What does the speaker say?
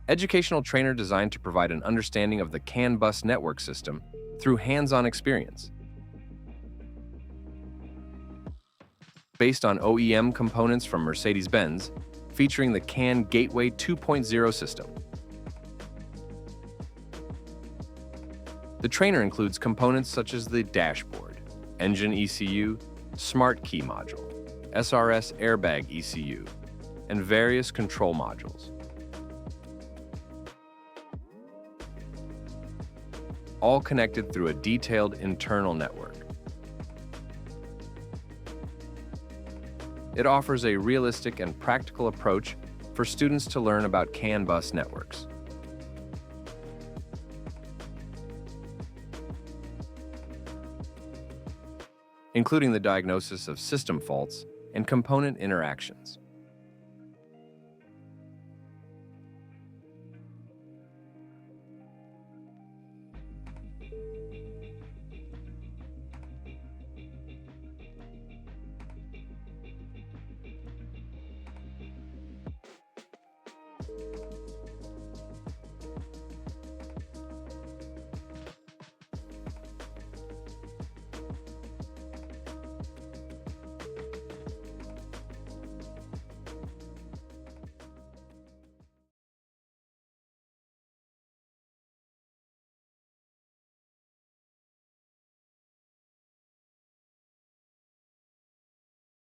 Educational trainer designed to provide an understanding of the CAN bus network system through hands-on experience. Based on OEM components from Mercedes-Benz, featuring the CAN Gateway 2.0 system. The trainer includes components such as the dashboard, engine ECU, smart key module, SRS airbag ECU, and various control modules. All connected through a detailed internal network. It offers a realistic and practical approach for students to learn about CAN bus networks. Including the diagnosis of system faults and component interactions.